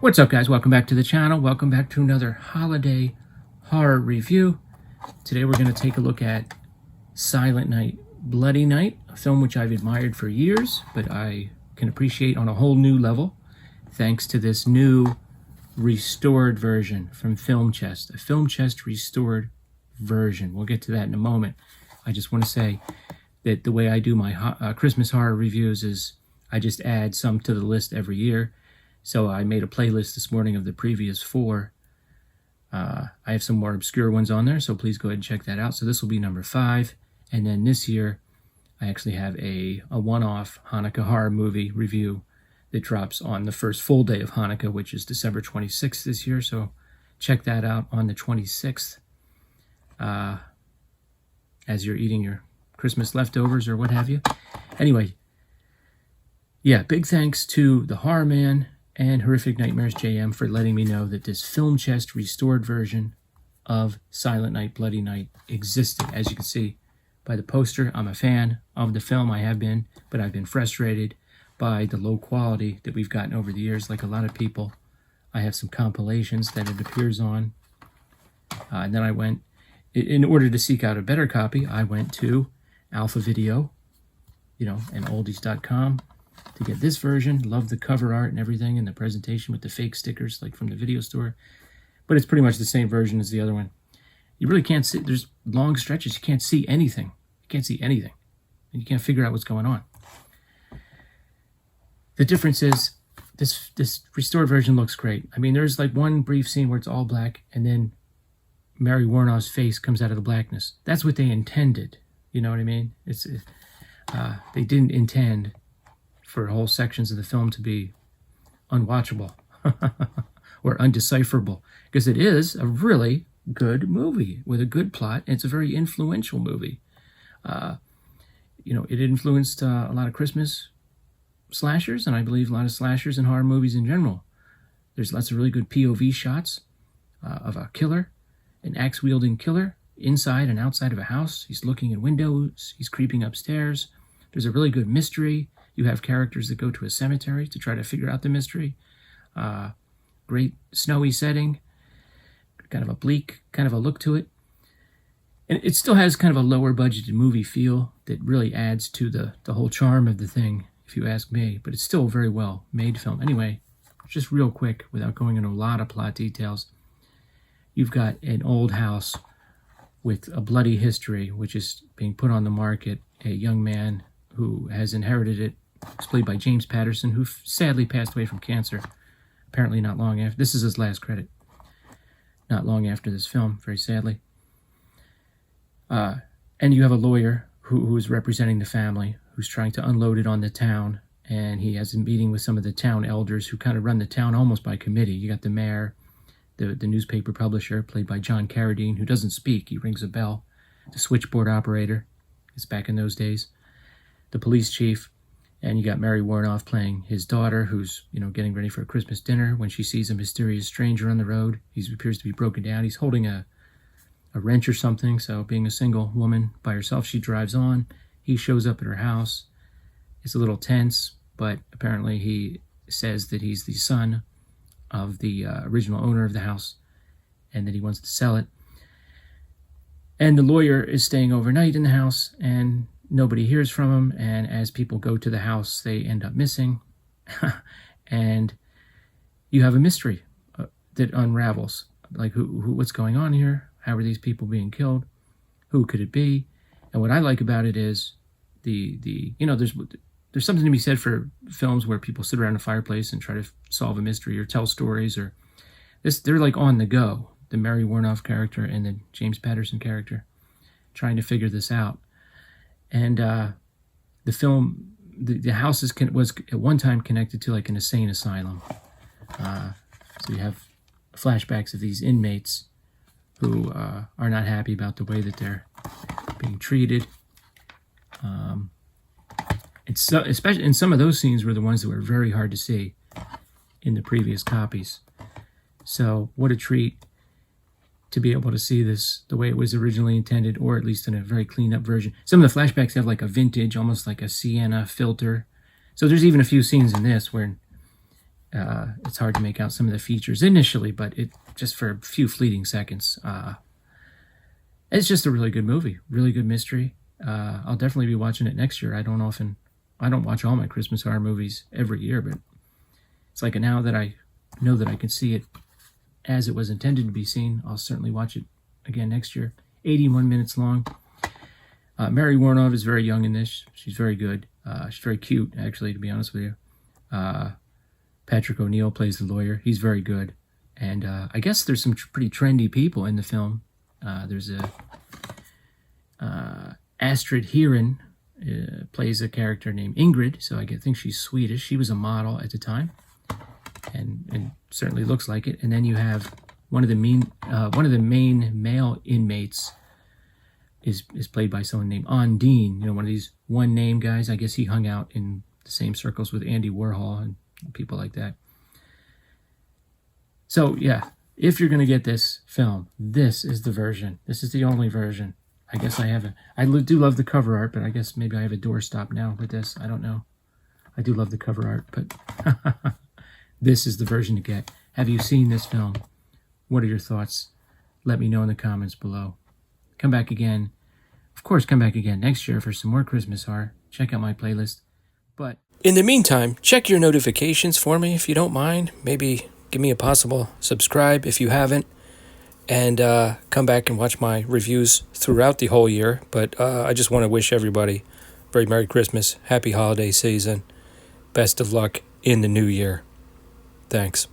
What's up, guys? Welcome back to the channel. Welcome back to another holiday horror review. Today we're going to take a look at Silent Night, Bloody Night, a film which I've admired for years, but I can appreciate on a whole new level thanks to this new restored version from Film Chest, a Film Chest restored version. We'll get to that in a moment. I just want to say that the way I do my Christmas horror reviews is I just add some to the list every year. So I made a playlist this morning of the previous four. I have some more obscure ones on there, so please go ahead and check that out. So this will be number 5. And then this year, I actually have a one-off Hanukkah horror movie review that drops on the first full day of Hanukkah, which is December 26th this year. So check that out on the 26th as you're eating your Christmas leftovers or what have you. Anyway, yeah, big thanks to the Horror Man and Horrific Nightmares JM for letting me know that this Film Chest restored version of Silent Night, Bloody Night existed. As you can see by the poster, I'm a fan of the film. I have been, but I've been frustrated by the low quality that we've gotten over the years. Like a lot of people, I have some compilations that it appears on. And then I went, in order to seek out a better copy, I went to Alpha Video, and oldies.com. to get this version. Love the cover art and everything and the presentation with the fake stickers like from the video store. But it's pretty much the same version as the other one. You really can't see, there's long stretches, you can't see anything. You can't see anything. And you can't figure out what's going on. The difference is this restored version looks great. I mean, there's like one brief scene where it's all black and then Mary Warnoff's face comes out of the blackness. That's what they intended. You know what I mean? They didn't intend for whole sections of the film to be unwatchable or undecipherable, because it is a really good movie with a good plot, and it's a very influential movie. It influenced a lot of Christmas slashers, and I believe a lot of slashers and horror movies in general. There's lots of really good POV shots of a killer, an axe-wielding killer, inside and outside of a house. He's looking in windows, he's creeping upstairs. There's a really good mystery. You have characters that go to a cemetery to try to figure out the mystery. Great snowy setting, kind of a bleak kind of a look to it. And it still has kind of a lower budgeted movie feel that really adds to the whole charm of the thing, if you ask me. But it's still a very well made film. Anyway, just real quick, without going into a lot of plot details, you've got an old house with a bloody history, which is being put on the market. A young man who has inherited it. It's played by James Patterson, who sadly passed away from cancer, apparently not long after. This is his last credit. Not long after this film, very sadly. And you have a lawyer who's representing the family, who's trying to unload it on the town, and he has a meeting with some of the town elders who kind of run the town almost by committee. You got the mayor, the newspaper publisher, played by John Carradine, who doesn't speak. He rings a bell. The switchboard operator, it's back in those days. The police chief. And you got Mary Warnoff playing his daughter, who's, getting ready for a Christmas dinner when she sees a mysterious stranger on the road. He appears to be broken down. He's holding a wrench or something. So being a single woman by herself, she drives on. He shows up at her house. It's a little tense, but apparently he says that he's the son of the original owner of the house and that he wants to sell it. And the lawyer is staying overnight in the house, and nobody hears from him, and as people go to the house, they end up missing. And you have a mystery that unravels. Like, what's going on here? How are these people being killed? Who could it be? And what I like about it is there's something to be said for films where people sit around a fireplace and try to solve a mystery or tell stories. Or they're like on the go. The Mary Warnoff character and the James Patterson character trying to figure this out. And the film, the house was at one time connected to like an insane asylum. So you have flashbacks of these inmates who are not happy about the way that they're being treated. Especially in some of those scenes were the ones that were very hard to see in the previous copies. So what a treat to be able to see this the way it was originally intended, or at least in a very cleaned up version. Some of the flashbacks have like a vintage, almost like a sienna filter. So there's even a few scenes in this where It's hard to make out some of the features initially, but it just for a few fleeting seconds. It's just a really good movie, really good mystery. I'll definitely be watching it next year. I don't watch all my Christmas horror movies every year, but it's like now that I know that I can see it as it was intended to be seen, I'll certainly watch it again next year. 81 minutes long. Mary Warnov is very young in this. She's very good. She's very cute, actually, to be honest with you. Patrick O'Neill plays the lawyer. He's very good. And I guess there's some pretty trendy people in the film. There's Astrid Heeren plays a character named Ingrid, so I think she's Swedish. She was a model at the time, and certainly looks like it. And then you have one of the main male inmates is played by someone named Ondine. You know, one of these one-name guys. I guess he hung out in the same circles with Andy Warhol and people like that. So yeah, if you're going to get this film, this is the version. This is the only version. I guess I do love the cover art, but I guess maybe I have a doorstop now with this. I don't know. I do love the cover art, but this is the version to get. Have you seen this film? What are your thoughts? Let me know in the comments below. Come back again. Of course, come back again next year for some more Christmas horror. Check out my playlist. But in the meantime, check your notifications for me if you don't mind. Maybe give me a possible subscribe if you haven't. And come back and watch my reviews throughout the whole year. But I just want to wish everybody a very Merry Christmas, Happy Holiday Season, best of luck in the new year. Thanks.